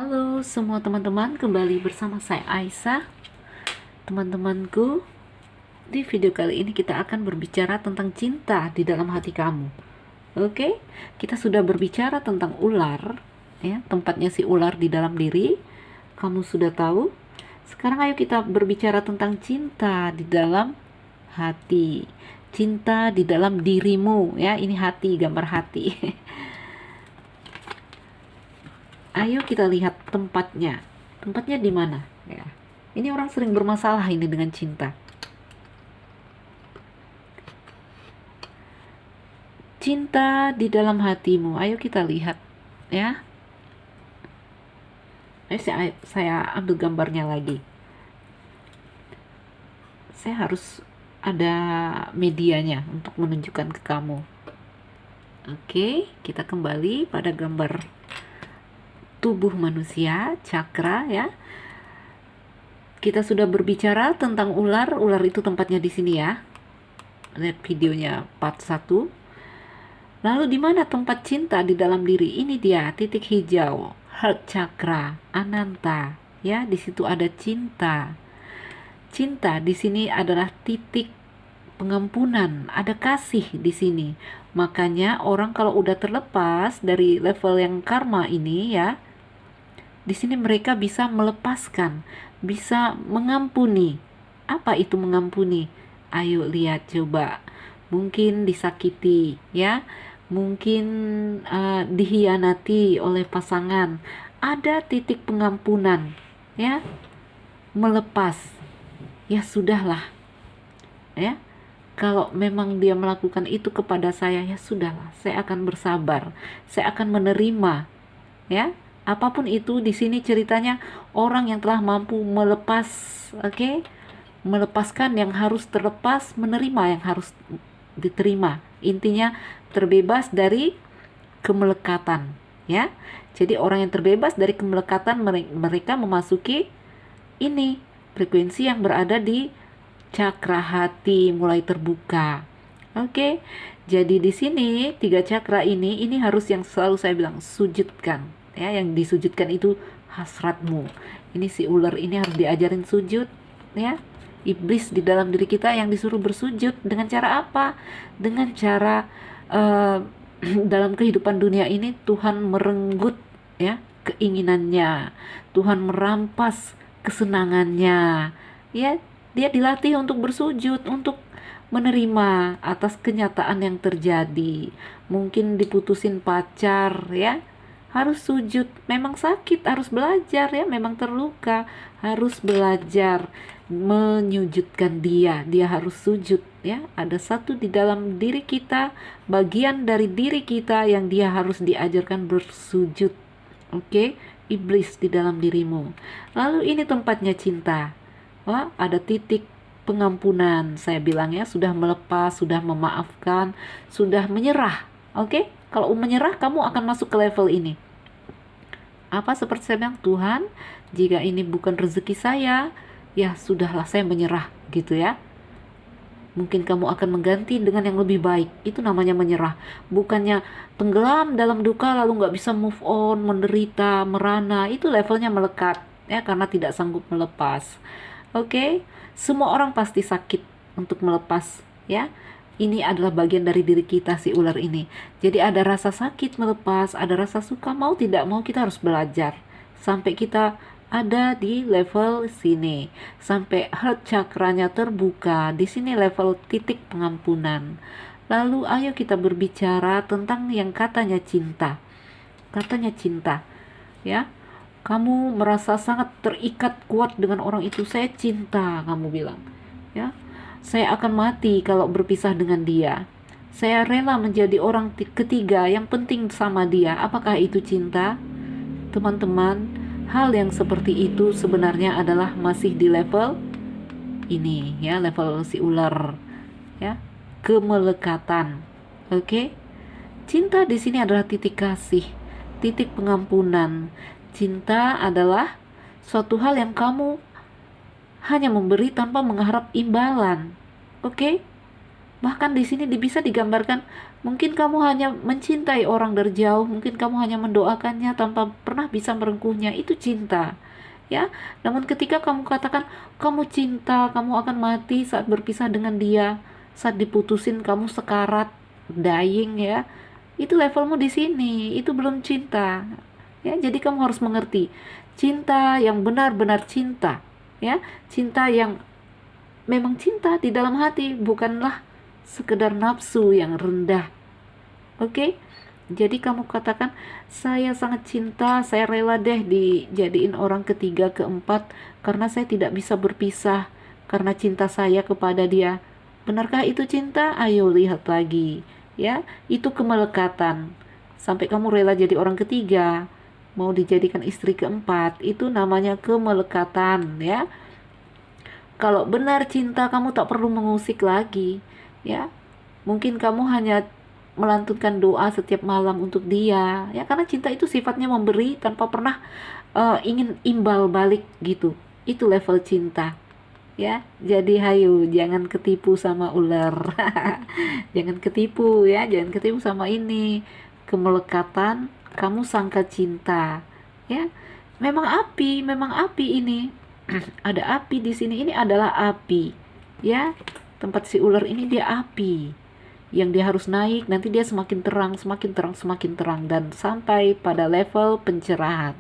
Halo semua teman-teman, kembali bersama saya Aisyah. Teman-temanku, di video kali ini kita akan berbicara tentang cinta di dalam hati kamu. Oke, kita sudah berbicara tentang ular, ya, tempatnya si ular di dalam diri. Kamu sudah tahu. Sekarang ayo kita berbicara tentang cinta di dalam hati. Cinta di dalam dirimu, ya. Ini hati, gambar hati. Ayo kita lihat tempatnya. Tempatnya di mana? Ya. Ini orang sering bermasalah ini dengan cinta. Cinta di dalam hatimu. Ayo kita lihat, ya. Saya ambil gambarnya lagi. Saya harus ada medianya untuk menunjukkan ke kamu. Oke, kita kembali pada gambar tubuh manusia, cakra, ya. Kita sudah berbicara tentang ular. Ular itu tempatnya di sini, ya. Lihat videonya part 1. Lalu di mana tempat cinta di dalam diri? Ini dia, titik hijau, heart chakra, ananta, ya. Di situ ada cinta. Cinta di sini adalah titik pengampunan, ada kasih di sini. Makanya orang kalau udah terlepas dari level yang karma ini, ya, di sini mereka bisa melepaskan, bisa mengampuni. Apa itu mengampuni? Ayo lihat coba. Mungkin disakiti, ya. Mungkin dihianati oleh pasangan. Ada titik pengampunan, ya. Melepas. Ya sudahlah. Ya. Kalau memang dia melakukan itu kepada saya, ya sudahlah. Saya akan bersabar. Saya akan menerima, ya. Apapun itu, di sini ceritanya orang yang telah mampu melepas, oke? Melepaskan yang harus terlepas, menerima yang harus diterima. Intinya terbebas dari kemelekatan, ya. Jadi orang yang terbebas dari kemelekatan, mereka memasuki ini frekuensi yang berada di cakra hati, mulai terbuka. Oke. Jadi di sini 3 cakra ini harus yang selalu saya bilang sujudkan. Ya, yang disujudkan itu hasratmu. Ini si ular ini harus diajarin sujud, ya. Iblis di dalam diri kita yang disuruh bersujud dengan cara apa? Dengan cara dalam kehidupan dunia ini Tuhan merenggut, ya, keinginannya. Tuhan merampas kesenangannya. Ya, dia dilatih untuk bersujud, untuk menerima atas kenyataan yang terjadi. Mungkin diputusin pacar, ya, harus sujud, memang sakit, harus belajar, ya, memang terluka, harus belajar menyujudkan dia harus sujud, ya. Ada satu di dalam diri kita, bagian dari diri kita yang dia harus diajarkan bersujud. Oke. Iblis di dalam dirimu. Lalu ini tempatnya cinta. Wah, ada titik pengampunan, saya bilang, ya, sudah melepas, sudah memaafkan, sudah menyerah. Oke. Kalau menyerah, kamu akan masuk ke level ini. Apa seperti saya bilang, Tuhan, jika ini bukan rezeki saya, ya sudahlah, saya menyerah, gitu, ya. Mungkin kamu akan mengganti dengan yang lebih baik. Itu namanya menyerah. Bukannya tenggelam dalam duka lalu nggak bisa move on, menderita, merana. Itu levelnya melekat, ya, karena tidak sanggup melepas. Oke. Semua orang pasti sakit untuk melepas, ya. Ini adalah bagian dari diri kita, si ular ini. Jadi ada rasa sakit melepas, ada rasa suka, mau tidak mau kita harus belajar. Sampai kita ada di level sini. Sampai heart chakranya terbuka. Di sini level titik pengampunan. Lalu ayo kita berbicara tentang yang katanya cinta. Katanya cinta, ya. Kamu merasa sangat terikat kuat dengan orang itu. Saya cinta, kamu bilang, ya. Saya akan mati kalau berpisah dengan dia. Saya rela menjadi orang ketiga yang penting sama dia. Apakah itu cinta? Teman-teman, hal yang seperti itu sebenarnya adalah masih di level ini, ya, level si ular, ya, kemelekatan. Oke? Cinta di sini adalah titik kasih, titik pengampunan. Cinta adalah suatu hal yang kamu hanya memberi tanpa mengharap imbalan. Oke? Bahkan di sini bisa digambarkan Mungkin kamu hanya mencintai orang dari jauh, mungkin kamu hanya mendoakannya tanpa pernah bisa merengkuhnya. Itu cinta. Ya, namun ketika kamu katakan kamu cinta, kamu akan mati saat berpisah dengan dia, saat diputusin kamu sekarat, dying ya. Itu levelmu di sini, itu belum cinta. Ya, jadi kamu harus mengerti cinta yang benar-benar cinta, ya. Cinta yang memang cinta di dalam hati, bukanlah sekedar nafsu yang rendah. Oke? Jadi kamu katakan, saya sangat cinta, saya rela deh dijadiin orang ketiga, keempat, karena saya tidak bisa berpisah, karena cinta saya kepada dia. Benarkah itu cinta? Ayo lihat lagi. Ya, itu kemelekatan. Sampai kamu rela jadi orang ketiga, mau dijadikan istri keempat, itu namanya kemelekatan, ya. Kalau benar cinta, kamu tak perlu mengusik lagi, ya. Mungkin kamu hanya melantunkan doa setiap malam untuk dia, ya, karena cinta itu sifatnya memberi tanpa pernah ingin imbal balik gitu. Itu level cinta, ya. Jadi hayu, jangan ketipu sama ular. Jangan ketipu ya, jangan ketipu sama ini kemelekatan. Kamu sangka cinta, ya. Memang api ini. Ada api di sini, ini adalah api, ya. Tempat si ular ini dia api yang dia harus naik, nanti dia semakin terang, semakin terang, semakin terang, dan sampai pada level pencerahan.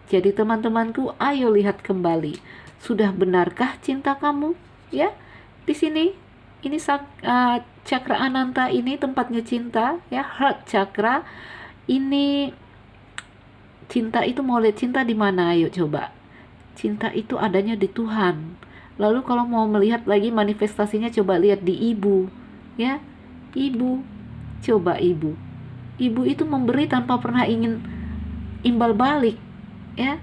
Jadi teman-temanku, ayo lihat kembali, sudah benarkah cinta kamu? Ya, di sini ini cakra Ananta ini tempatnya cinta, ya, heart chakra. Ini cinta itu, mau lihat cinta di mana? Ayo coba. Cinta itu adanya di Tuhan. Lalu kalau mau melihat lagi manifestasinya, coba lihat di ibu, ya. Ibu, coba ibu. Ibu itu memberi tanpa pernah ingin imbal balik, ya.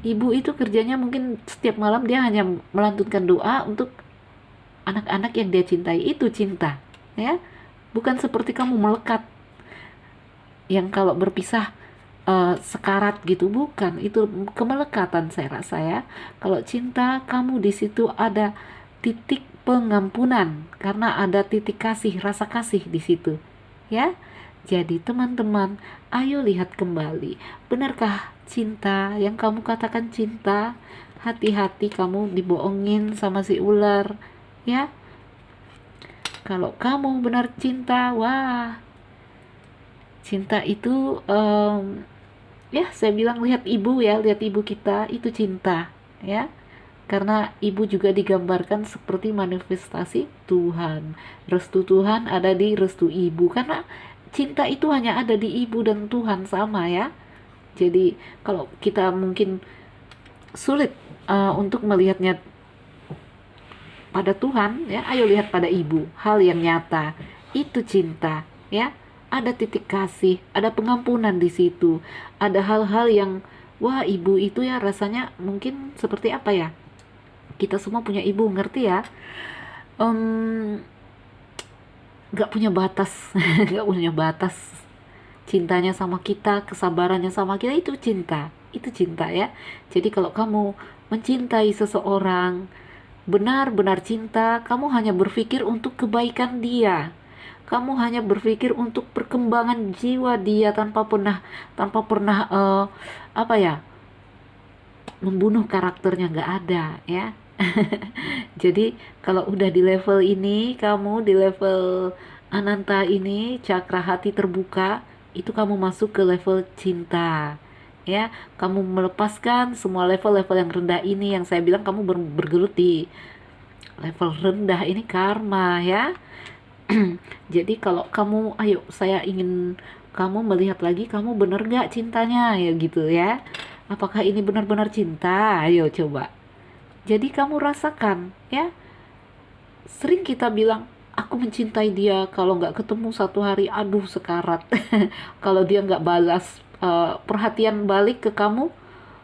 Ibu itu kerjanya mungkin setiap malam dia hanya melantunkan doa untuk anak-anak yang dia cintai. Itu cinta, ya. Bukan seperti kamu melekat, yang kalau berpisah sekarat gitu, bukan. Itu kemelekatan saya rasa, ya. Kalau cinta, kamu di situ ada titik pengampunan karena ada titik kasih, rasa kasih di situ, ya. Jadi teman-teman, ayo lihat kembali, benarkah cinta yang kamu katakan cinta? Hati-hati kamu dibohongin sama si ular, ya. Kalau kamu benar cinta, wah, cinta itu ya, saya bilang lihat ibu, ya, lihat ibu kita, itu cinta, ya. Karena ibu juga digambarkan seperti manifestasi Tuhan. Restu Tuhan ada di restu ibu. Karena cinta itu hanya ada di ibu dan Tuhan, sama, ya. Jadi kalau kita mungkin sulit untuk melihatnya pada Tuhan, ya, ayo lihat pada ibu. Hal yang nyata, itu cinta, ya. Ada titik kasih, ada pengampunan di situ. Ada hal-hal yang, wah, ibu itu ya rasanya mungkin seperti apa ya? Kita semua punya ibu, ngerti ya, gak punya batas. Gak punya batas cintanya sama kita, kesabarannya sama kita, itu cinta, ya. Jadi kalau kamu mencintai seseorang, benar-benar cinta, kamu hanya berpikir untuk kebaikan dia, kamu hanya berpikir untuk perkembangan jiwa dia, tanpa pernah apa ya, membunuh karakternya, nggak ada, ya. Jadi kalau udah di level ini, kamu di level Ananta ini, cakra hati terbuka, itu kamu masuk ke level cinta, ya. Kamu melepaskan semua level-level yang rendah ini, yang saya bilang kamu bergelut di level rendah ini, karma, ya. Jadi kalau kamu, ayo, saya ingin kamu melihat lagi, kamu bener gak cintanya, ya gitu, ya. Apakah ini benar-benar cinta? Ayo coba. Jadi kamu rasakan, ya. Sering kita bilang, aku mencintai dia, kalau nggak ketemu satu hari, aduh sekarat. Kalau dia nggak balas perhatian balik ke kamu,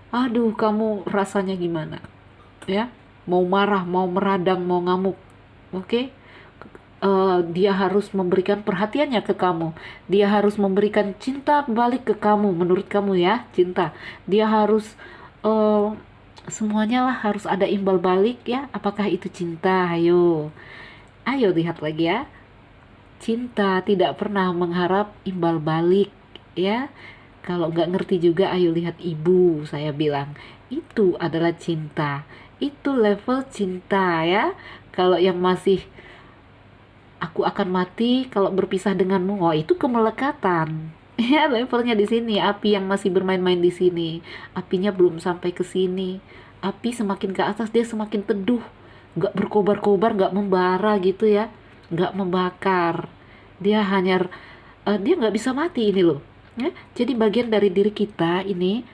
aduh, kamu rasanya gimana, ya. Mau marah, mau meradang, mau ngamuk, oke. Dia harus memberikan perhatiannya ke kamu, dia harus memberikan cinta balik ke kamu, menurut kamu, ya, cinta. Dia harus semuanya lah harus ada imbal balik, ya. Apakah itu cinta? Ayo lihat lagi, ya. Cinta tidak pernah mengharap imbal balik, ya. Kalau nggak ngerti juga, ayo lihat ibu, saya bilang. Itu adalah cinta. Itu level cinta, ya. Kalau yang masih aku akan mati kalau berpisah denganmu, oh itu kemelekatan. Ya, levelnya di sini. Api yang masih bermain-main di sini, apinya belum sampai ke sini. Api semakin ke atas dia semakin teduh, nggak berkobar-kobar, nggak membara gitu ya, nggak membakar. Dia hanya dia nggak bisa mati ini loh. Ya, jadi bagian dari diri kita ini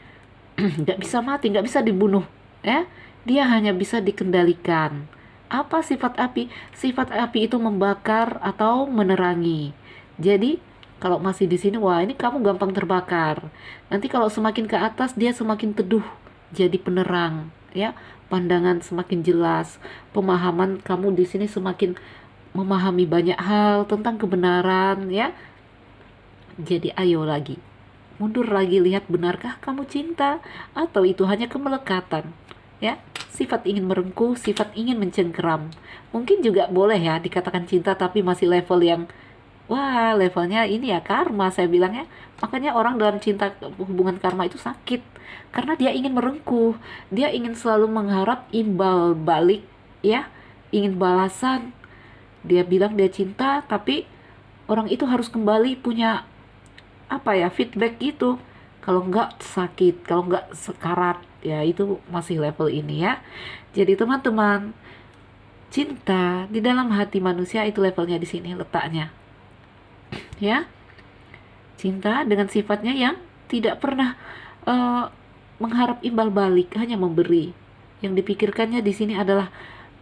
nggak bisa mati, nggak bisa dibunuh, ya. Dia hanya bisa dikendalikan. Apa sifat api? Sifat api itu membakar atau menerangi. Jadi kalau masih di sini, wah ini kamu gampang terbakar. Nanti kalau semakin ke atas dia semakin teduh, jadi penerang, ya. Pandangan semakin jelas, pemahaman kamu di sini semakin memahami banyak hal tentang kebenaran, ya. Jadi ayo lagi, mundur lagi, lihat benarkah kamu cinta atau itu hanya kemelekatan, ya. Sifat ingin merengkuh, sifat ingin mencengkeram. Mungkin juga boleh ya dikatakan cinta tapi masih level yang wah, levelnya ini ya karma, saya bilang ya. Makanya orang dalam cinta, hubungan karma itu sakit karena dia ingin merengkuh, dia ingin selalu mengharap imbal balik, ya, ingin balasan. Dia bilang dia cinta tapi orang itu harus kembali punya apa ya, feedback gitu. Kalau enggak sakit, kalau enggak sekarat, ya itu masih level ini ya. Jadi teman-teman, cinta di dalam hati manusia itu levelnya di sini letaknya, ya. Cinta dengan sifatnya yang tidak pernah eh, mengharap imbal balik, hanya memberi. Yang dipikirkannya di sini adalah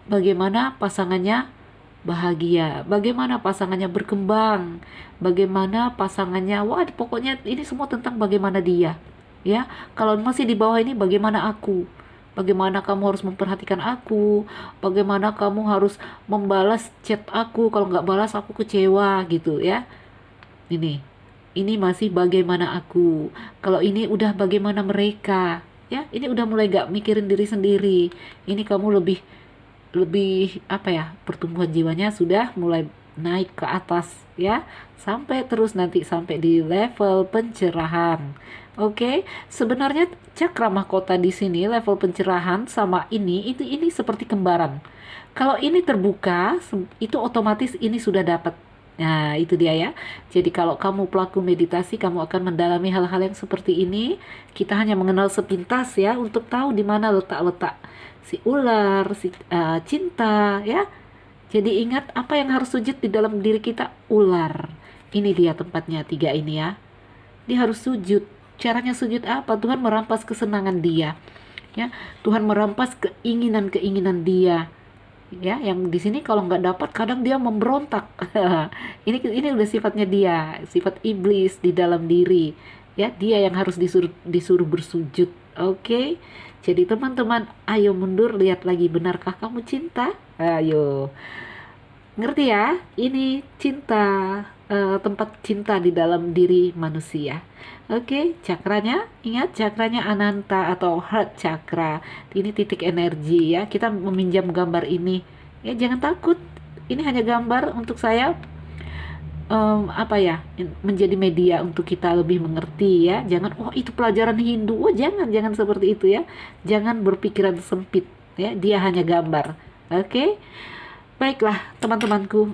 bagaimana pasangannya bahagia, bagaimana pasangannya berkembang, bagaimana pasangannya, wah pokoknya ini semua tentang bagaimana dia, ya. Kalau masih di bawah ini, bagaimana aku, bagaimana kamu harus memperhatikan aku, bagaimana kamu harus membalas chat aku, kalau nggak balas aku kecewa gitu ya. Ini masih bagaimana aku, kalau ini udah bagaimana mereka, ya. Ini udah mulai nggak mikirin diri sendiri, ini kamu lebih lebih apa ya, pertumbuhan jiwanya sudah mulai naik ke atas, ya, sampai terus nanti sampai di level pencerahan. Oke, sebenarnya cakra mahkota di sini level pencerahan sama ini seperti kembaran. Kalau ini terbuka, itu otomatis ini sudah dapat. Nah, itu dia ya. Jadi kalau kamu pelaku meditasi, kamu akan mendalami hal-hal yang seperti ini. Kita hanya mengenal sepintas ya, untuk tahu di mana letak-letak si ular, si cinta ya. Jadi ingat apa yang harus sujud di dalam diri kita, ular. Ini dia tempatnya tiga ini ya. Dia harus sujud. Caranya sujud apa? Tuhan merampas kesenangan dia. Ya, Tuhan merampas keinginan-keinginan dia. Ya, yang di sini kalau nggak dapat kadang dia memberontak. Ini udah sifatnya dia, sifat iblis di dalam diri. Ya, dia yang harus disuruh bersujud. Oke. Jadi teman-teman, ayo mundur, lihat lagi, benarkah kamu cinta? Ayo. Ngerti ya? Ini cinta, tempat cinta di dalam diri manusia. Oke, cakranya, ingat cakranya Ananta atau heart chakra. Ini titik energi ya. Kita meminjam gambar ini. Ya, jangan takut. Ini hanya gambar untuk saya apa ya, menjadi media untuk kita lebih mengerti ya. Jangan oh itu pelajaran Hindu. Oh, jangan seperti itu ya. Jangan berpikiran sempit ya. Dia hanya gambar. Oke. Baiklah, teman-temanku.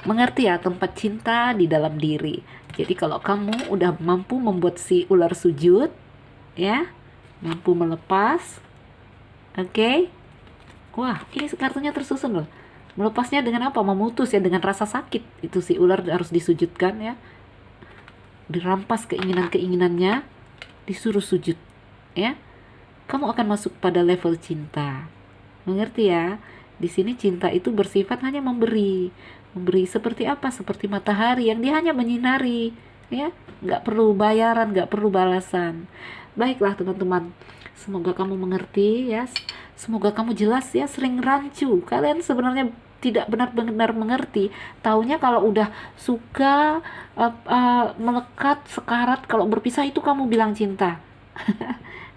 Mengerti ya tempat cinta di dalam diri. Jadi kalau kamu udah mampu membuat si ular sujud, ya, mampu melepas, oke. Wah, ini kartunya tersusun loh. Melepasnya dengan apa? Memutus ya, dengan rasa sakit. Itu si ular harus disujudkan ya. Dirampas keinginan-keinginannya, disuruh sujud, ya. Kamu akan masuk pada level cinta. Mengerti ya? Di sini cinta itu bersifat hanya memberi. Memberi seperti apa? Seperti matahari yang dia hanya menyinari, ya, nggak perlu bayaran, nggak perlu balasan. Baiklah teman-teman, semoga kamu mengerti ya, semoga kamu jelas ya. Sering rancu, kalian sebenarnya tidak benar-benar mengerti. Taunya kalau udah suka, melekat, sekarat, kalau berpisah itu kamu bilang cinta.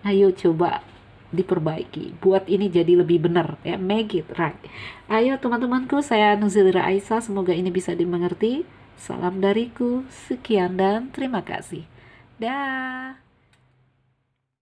Ayo coba diperbaiki, buat ini jadi lebih benar ya, make it right. Ayo teman-temanku, saya Nuzilira Aisyah, semoga ini bisa dimengerti. Salam dariku, sekian dan terima kasih. Dah.